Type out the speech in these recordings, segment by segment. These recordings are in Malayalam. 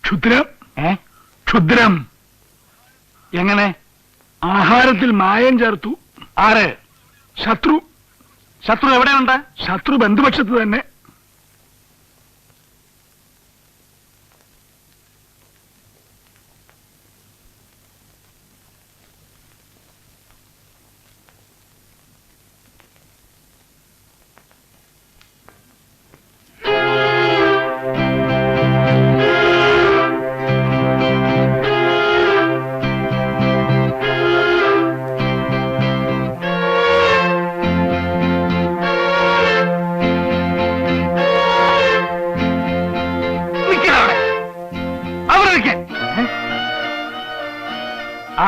ക്ഷുദ്രം ക്ഷുദ്രം എങ്ങനെ? ആഹാരത്തിൽ മായം ചേർത്തു. ആര്? ശത്രു. ശത്രു എവിടെയുണ്ട്? ശത്രു ബന്ധുപക്ഷത്ത് തന്നെ.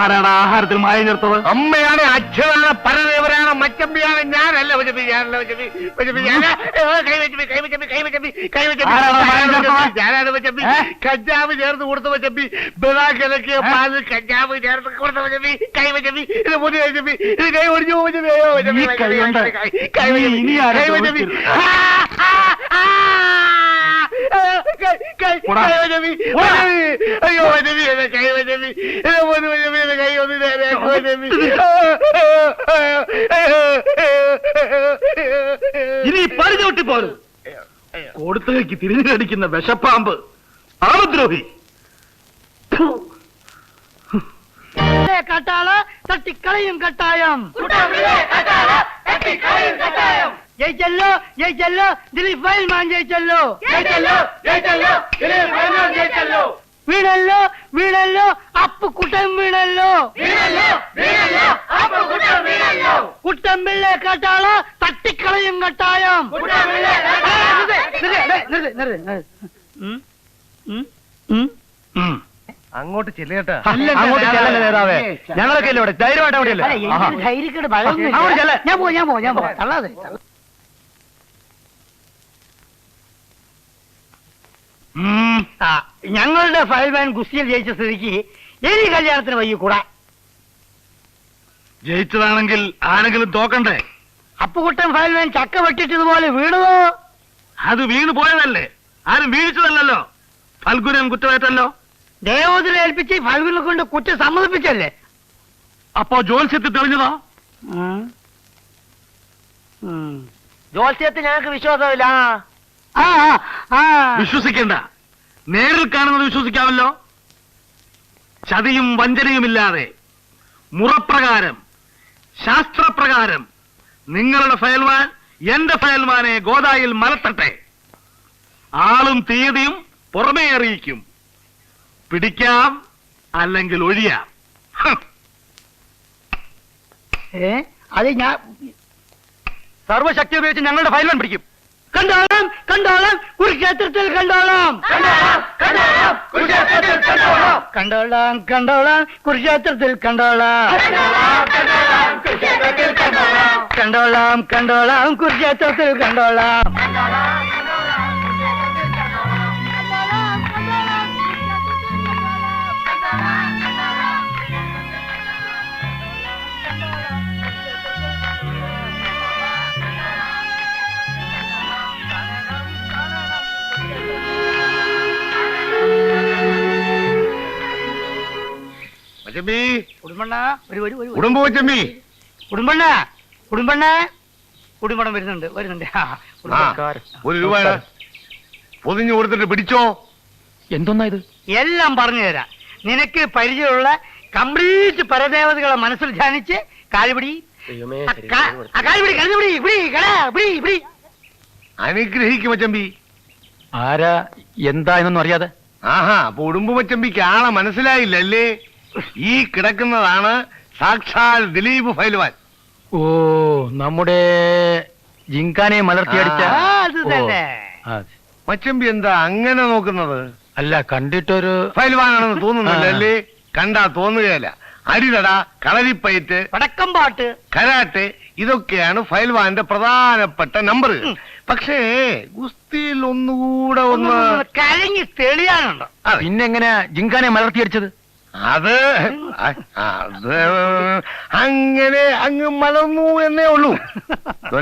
ആരാണ് ആഹാരത്തിൽ മായം ചേർത്തത്? അമ്മയാണ്, അച്ഛനാണ്, പരദേവരാണ്, മച്ചമ്പിയാണ്, ഞാനല്ല. ഞാനാണ് മച്ചമ്പി. കഞ്ചാവ് ചേർത്ത് കൊടുത്ത മച്ചമ്പി, ബിളാക്കിളക്കിയ പാലിൽ കഞ്ചാവ് ചേർത്ത് കൊടുത്ത മച്ചമ്പി, കൈ മച്ചമ്പി, ഇത് മുടി മച്ചമ്പി, ഇത് കൈ ഒടിഞ്ഞു മച്ചമ്പി, അയ്യോ മച്ചമ്പി, കൈ മച്ചമ്പി, കൈ ഒന്ന് ഇനി പറിഞ്ഞോട്ടി പോരും. കൊടുത്തേക്ക് തിരിഞ്ഞു കടിക്കുന്ന വിഷപ്പാമ്പ്, ആമദ്രോഹി. കട്ടാള തട്ടിക്കളയും കട്ടായം. ജയിച്ചല്ലോ ജയിച്ചല്ലോ ദിലീപ് ഫൈൽമാൻ ജയിച്ചല്ലോ. വീണല്ലോ വീണല്ലോ അപ്പുക്കുട്ടൻ വീണല്ലോ. കുട്ടമ്പിള്ള കട്ടാള തട്ടിക്കളയും കട്ടായം. അങ്ങോട്ട് ചെല്ലേട്ടാ. അങ്ങോട്ട് ചെല്ലല്ലേ നേതാവേ, ഞങ്ങളൊക്കെ അല്ലേ ഇവിടെ ധൈര്യമായിട്ട് അവിടെയല്ലേ. ധൈര്യക്കേട് ഞാൻ പോ തള്ളാതെ. ഞങ്ങളുടെ ഫയൽമാൻ ഗുസ്തിയിൽ ജയിച്ച സ്ഥിതിക്ക് ഇനി കല്യാണത്തിന് വയ്യ കൂടാ. ജയിച്ചതാണെങ്കിൽ ആരെങ്കിലും തോക്കണ്ടേ? അപ്പുകുട്ടൻ ഫയൽമാൻ ചക്ക വെട്ടിട്ടതുപോലെ വീണതോ? അത് വീണു പോയതല്ലേ, ആരും വീഴ്ചതല്ലോ. ഫൽഗുനം കുറ്റമേറ്റല്ലോ. ദേവോദരെ ഏൽപ്പിച്ച് ഫൽഗുനെ കൊണ്ട് കുറ്റം സമ്മതിപ്പിച്ചല്ലേ. അപ്പോ ജോത്സ്യത്തിൽ തെളിഞ്ഞതോ? ജോത്സ്യത്തിൽ ഞങ്ങൾക്ക് വിശ്വാസമില്ല. വിശ്വസിക്കണ്ട, നേരിൽ കാണുന്നത് വിശ്വസിക്കാമല്ലോ. ചതിയും വഞ്ചനയുമില്ലാതെ മുറപ്രകാരം ശാസ്ത്രപ്രകാരം നിങ്ങളുടെ ഫയൽമാൻ എന്റെ ഫയൽമാനെ ഗോദായിൽ മലത്തട്ടെ. ആളും തീയതിയും പുറമേ അറിയിക്കും. പിടിക്കാം, അല്ലെങ്കിൽ ഒഴിയാം. അത് ഞാൻ സർവശക്തി ഉപയോഗിച്ച് ഞങ്ങളുടെ ഫയൽമാൻ പിടിക്കും. കണ്ടോളാം കണ്ടോളാം കുരുക്ഷേത്രത്തിൽ കണ്ടോളാം. കണ്ടോളാം കണ്ടോളാം കുരുക്ഷേത്രത്തിൽ കണ്ടോളാം. കണ്ടോളാം കണ്ടോളാം കുരുക്ഷേത്രത്തിൽ കണ്ടോളാം. കുടുംബണ്ണ കുടുംബണം വരുന്നുണ്ട്. ഒരു രൂപ പൊതിഞ്ഞു കൊടുത്തിട്ട് പിടിച്ചോ. എന്തൊന്നാ ഇത്? എല്ലാം പറഞ്ഞു തരാം. നിനക്ക് പരിചയമുള്ള കംപ്ലീറ്റ് പരദേവതകളെ മനസ്സിൽ ധ്യാനിച്ച് കാലുപിടി അനുഗ്രഹിക്കും മച്ചമ്പി. ആരാ എന്താ എന്നൊന്നും അറിയാതെ? ആഹാ, അപ്പൊ ഉടുമ്പു മച്ചമ്പിക്ക് ആളെ മനസ്സിലായില്ലല്ലേ. ഈ കിടക്കുന്നതാണ് സാക്ഷാൽ ദിലീപ് ഫൈൽവാൻ. ഓ, നമ്മുടെ ജിങ്കാനെ മലർത്തിയടിച്ച മച്ചമ്പി എന്താ അങ്ങനെ നോക്കുന്നത്? അല്ല, കണ്ടിട്ടൊരു ഫൈൽവാനാണെന്ന് തോന്നുന്നില്ലല്ലേ. കണ്ടാ തോന്നുകയല്ല. അരിതട, കളരിപ്പയറ്റ്, പടക്കംപാട്ട്, കരാട്ടെ ഇതൊക്കെയാണ് ഫൈൽവാന്റെ പ്രധാനപ്പെട്ട നമ്പർ. പക്ഷേ ഗുസ്തിയിൽ ഒന്നുകൂടെ ഒന്ന് കരങ്ങി തെളിയാനുണ്ടോ? പിന്നെങ്ങനെയാ ജിങ്കാനെ മലർത്തിയടിച്ചത്? അത് അങ്ങനെ അങ്ങ് മലർന്നു എന്നേ ഉള്ളൂ.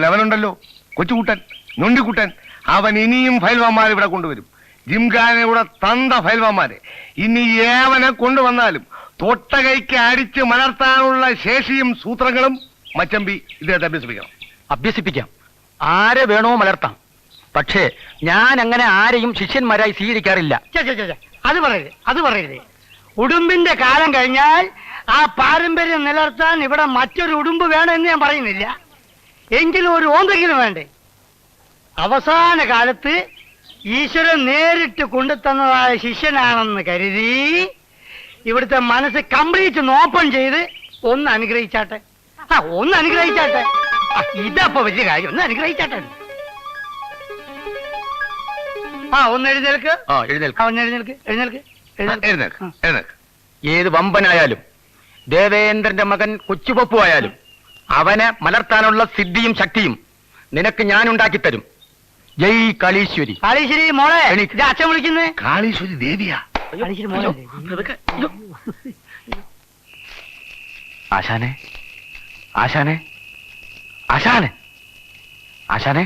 അവനുണ്ടല്ലോ കൊച്ചുകുട്ടൻ, ഞൊണ്ടിക്കുട്ടൻ, അവൻ ഇനിയും ഫൈൽവാന്മാർ ഇവിടെ കൊണ്ടുവരും. ജിംഖാനയുടെ തന്ത ഫൈൽവാന്മാരെ ഇനി ഏവനെ കൊണ്ടുവന്നാലും തൊട്ടകൈക്ക് അടിച്ച് മലർത്താനുള്ള ശേഷിയും സൂത്രങ്ങളും മച്ചമ്പി ഇദ്ദേഹത്തെ അഭ്യസിപ്പിക്കണം. അഭ്യസിപ്പിക്കാം. ആരെ വേണോ മലർത്താം. പക്ഷേ ഞാൻ അങ്ങനെ ആരെയും ശിഷ്യന്മാരായി സ്വീകരിക്കാറില്ല. അത് പറയരുത്. ഉടുമ്പിന്റെ കാലം കഴിഞ്ഞാൽ ആ പാരമ്പര്യം നിലനിർത്താൻ ഇവിടെ മറ്റൊരു ഉടുമ്പ് വേണമെന്ന് ഞാൻ പറയുന്നില്ല. എങ്കിലും ഒരു ഓന്തെങ്കിലും വേണ്ടേ? അവസാന കാലത്ത് ഈശ്വരൻ നേരിട്ട് കൊണ്ടുതന്നതായ ശിഷ്യനാണെന്ന് കരുതി ഇവിടുത്തെ മനസ്സ് കംപ്ലീറ്റ് ഓപ്പൺ ചെയ്ത് ഒന്ന് അനുഗ്രഹിച്ചാട്ടെ. ഒന്ന് അനുഗ്രഹിച്ചാട്ടെ. ഇതപ്പോ വലിയ കാര്യം. ഒന്ന് അനുഗ്രഹിച്ചാട്ടെ. ഒന്ന് എഴുന്നേൽക്ക്. ഒന്ന് എഴുന്നേൽക്ക്. ഏത് വമ്പനായാലും ദേവേന്ദ്രന്റെ മകൻ കൊച്ചുപപ്പു ആയാലും അവനെ മലർത്താനുള്ള സിദ്ധിയും ശക്തിയും നിനക്ക് ഞാൻ ഉണ്ടാക്കി തരും. ജയ് കാളീശ്വരി. കാളീശ്വരി മോളെ, ഇത് അച്ഛൻ വിളിക്കുന്നേ. കാളീശ്വരി ദേവിയാ. കാളീശ്വരി മോളെ. ആശാനെ, ആശാനെ, ആശാനെ, ആശാനെ.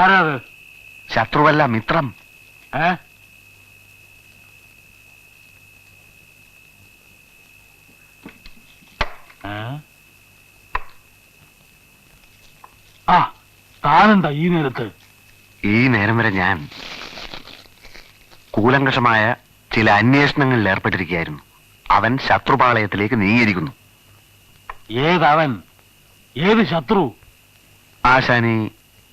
ആരാത്? ശത്രുവല്ല, മിത്രം. ആ, താനെന്താ ഈ നേരത്ത്? ഈ നേരം വരെ ഞാൻ കൂലങ്കഷമായ ചില അന്വേഷണങ്ങളിൽ ഏർപ്പെട്ടിരിക്കുകയായിരുന്നു. അവൻ ശത്രുപാളയത്തിലേക്ക് നീങ്ങിയിരിക്കുന്നു. ഏതവൻ? ഏത് ശത്രു? ആശാനി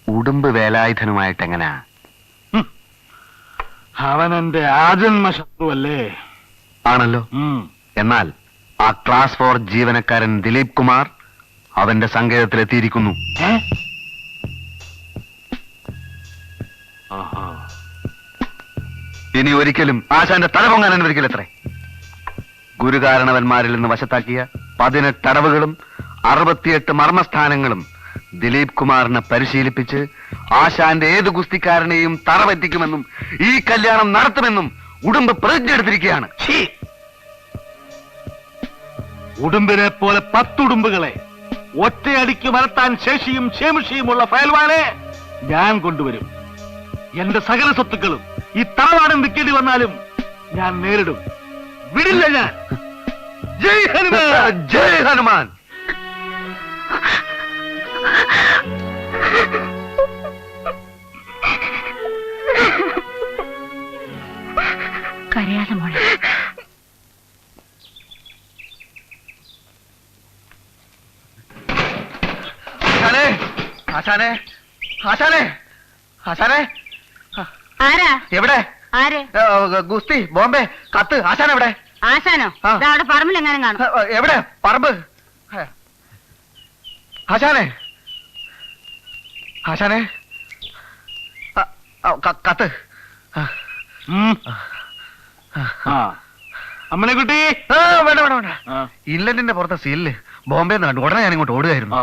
ഉടുമ്പ് വേലായുധനുമായിട്ട് എങ്ങനാ? അവൻ എന്റെ ആജന്മ ശത്രുവല്ലേ? ആണല്ലോ. എന്നാൽ ആ ക്ലാസ് 4 ജീവനക്കാരൻ ദിലീപ് കുമാർ അവന്റെ സങ്കേതത്തിലെത്തിയിരിക്കുന്നു. ഇനി ഒരിക്കലും ആശാന്റെ തല പൊങ്ങാൻ അനുവദിക്കില്ലത്രേ. ഗുരുകാരണവന്മാരിൽ നിന്ന് വശത്താക്കിയ 18 അടവുകളും 68 മർമ്മസ്ഥാനങ്ങളും ദിലീപ് കുമാറിനെ പരിശീലിപ്പിച്ച് ആശാന്റെ ഏത് ഗുസ്തിക്കാരനെയും തറപറ്റിക്കുമെന്നും ഈ കല്യാണം നടത്തുമെന്നും ഉടുമ്പ് പ്രതിജ്ഞ എടുത്തിരിക്കുകയാണ്. ഉടുമ്പിനെ പോലെ 10 ഉടുമ്പുകളെ ഒറ്റയടിക്ക് മലർത്താൻ ശേഷിയും ക്ഷേമുഷിയുമുള്ള ഫയൽവാനെ ഞാൻ കൊണ്ടുവരും. എന്റെ സകല സ്വത്തുക്കളും ഈ തറവാടം വിൽക്കേണ്ടി വന്നാലും ഞാൻ നേരിടും. വിടില്ല ഞാൻ. ജയ് ഹനുമാൻ. ജയ് ഹനുമാൻ. കരയാതെ മോളെ. ആശാനെ, ആശാനെ, ആശാനെ. ആരാ? എവിടെ? ആര്? ഗുസ്തി, ബോംബെ, കത്ത്. ആശാൻ എവിടെ? ആശാനോ? അവിടെ പറമ്പിൽ എങ്ങാനും കാണും. എവിടെ? പറമ്പ്. ആശാനെ, ആശാനെ, കത്ത്. അമ്മനെക്കുട്ടി. വേണ്ട വേണ്ട വേണ്ട. ഇല്ലന്റെ പുറത്തെ സീലില് ബോംബെ കണ്ടു. ഉടനെ ഞാൻ ഇങ്ങോട്ട് ഓടുകയായിരുന്നു.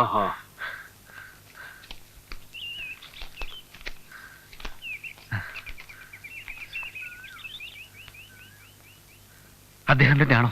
അദ്ദേഹം തന്നെയാണോ?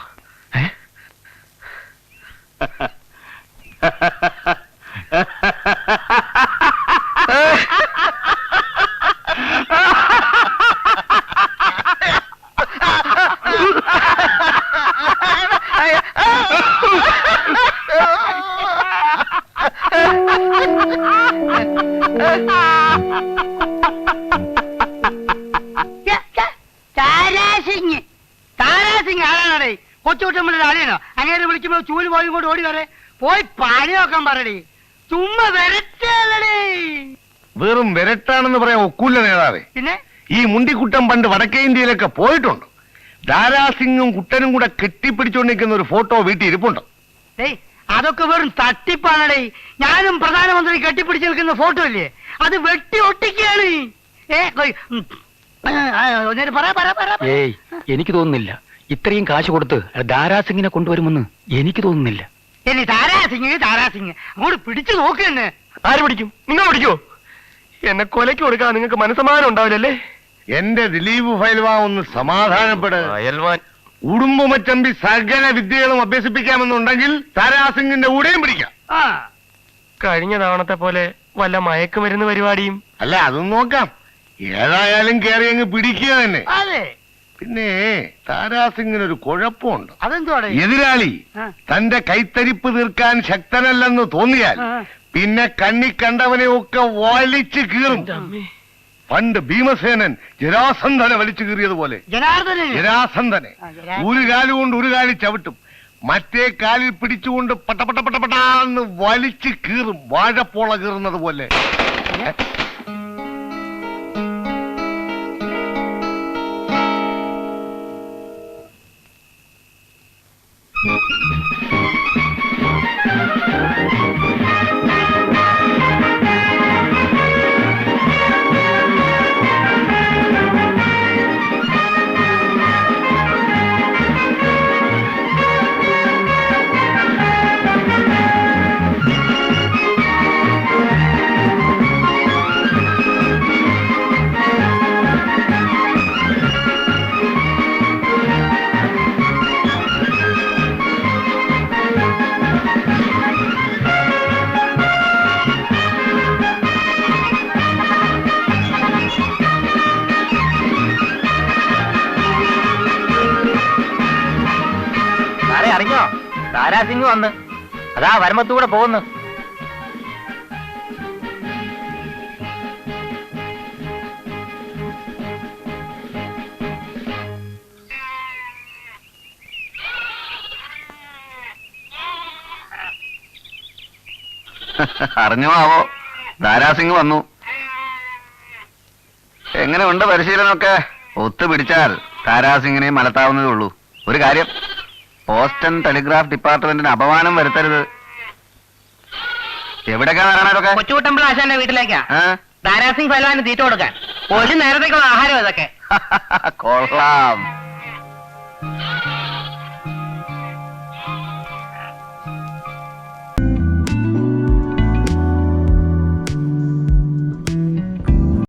താരാസിംഗ്. താരാസിംഗ് ആരാണേ? കൊച്ചുകുട്ടമ്മയുടെ ആളിയാണോ? അങ്ങനെ വിളിക്കുമ്പോ ചൂല് പോയി കൊണ്ട് ഓടി വരെ പോയി പണി നോക്കാൻ പറയടി. ചുമ്മാ വരട്ടേ. വെറും വിരട്ടാണെന്ന് പറയാൻ ഒക്കൂല്ല നേതാവേ. പിന്നെ ഈ മുണ്ടിക്കുട്ടൻ പണ്ട് വടക്കേ ഇന്ത്യയിലൊക്കെ പോയിട്ടുണ്ട്. ദാരാസിംഗും കുട്ടനും കൂടെ കെട്ടിപ്പിടിച്ചുകൊണ്ടിരിക്കുന്ന ഒരു ഫോട്ടോ വീട്ടിൽ ഇരിപ്പുണ്ട്. ഏയ്, അതൊക്കെ വെറും തട്ടിപ്പാണടേ. ഞാനും പ്രധാനമന്ത്രി കെട്ടിപ്പിടിച്ച് നിൽക്കുന്ന ഫോട്ടോ ഇല്ലേ, അത് വെട്ടി ഒട്ടിക്കുകയാണ്. ഏയ്, എനിക്ക് തോന്നുന്നില്ല ഇത്രയും കാശ് കൊടുത്ത് ദാരാസിംഗിനെ കൊണ്ടുവരുമെന്ന്. എനിക്ക് തോന്നുന്നില്ല. ഇനി താരാസിംഗ് താരാസിംഗ് അങ്ങോട്ട് പിടിച്ചു നോക്ക്. ആര് പിടിക്കും? നിങ്ങൾ പിടിക്കോ? എന്നെ കൊലയ്ക്ക് കൊടുക്കാൻ നിങ്ങൾക്ക് മനസ്സമാനം ഉണ്ടാവില്ലല്ലേ? എന്റെ ദിലീപ് ഫൈൽവാൻ ഒന്ന് സമാധാനപ്പെട്. അയൽവാൻ ഉടുമ്പുമച്ചമ്പി സകല വിദ്യകളും അഭ്യസിപ്പിക്കാമെന്നുണ്ടെങ്കിൽ താരാസിംഗിന്റെ കൂടെയും പിടിക്കാം. കഴിഞ്ഞ തവണത്തെ പോലെ വല്ല മയക്കുമരുന്ന് പരിപാടിയും? അല്ല അതും നോക്കാം. ഏതായാലും കയറി അങ്ങ് പിടിക്കുക തന്നെ. അതെ. പിന്നെ താരാസിംഗിന് ഒരു കുഴപ്പമുണ്ട്. അതെന്തുവാടെ? എതിരാളി ആ. തന്റെ കൈത്തരിപ്പ് തീർക്കാൻ ശക്തനല്ലെന്ന് തോന്നിയാൽ ആ. പിന്നെ കണ്ണി കണ്ടവനെ ഒക്കെ വലിച്ചു കീറും. പണ്ട് ഭീമസേനൻ ജരാസന്ധനെ വലിച്ചു കീറിയതുപോലെ ജനാർദ്ദനന്. ജരാസന്ധനെ ഒരു കാലുകൊണ്ട് ഒരു കാലി ചവിട്ടും, മറ്റേ കാലിൽ പിടിച്ചുകൊണ്ട് പട്ടപട്ടാന്ന് വലിച്ചു കീറും, വാഴപ്പോള കീറുന്നത് പോലെ. അറിഞ്ഞോ, താരാസിംഗ് വന്ന് അതാ വരമ്പത്തൂടെ പോകുന്നു. അറിഞ്ഞോ ആവോ, താരാസിംഗ് വന്നു. എങ്ങനെയുണ്ട് പരിശീലനമൊക്കെ? ഒത്തുപിടിച്ചാൽ താരാസിംഗിനെ മലത്താവുന്നതേ ഉള്ളൂ. ഒരു കാര്യം, പോസ്റ്റൻ ടെലിഗ്രാഫ് ഡിപ്പാർട്ട്മെന്റിന് അപമാനം വരുത്തരുത്. എവിടേക്കാ വരണതൊക്കെ? കൊച്ചുകുട്ടമ്പിള്ള ആശാന്റെ വീട്ടിലേക്കാ. ആ? താരാസിംഗ് ഫലവാന് തീറ്റ കൊടുക്കാൻ. ഒരു നേരത്തേക്കുള്ള ആഹാരം ഇതൊക്കെ. കൊള്ളാം.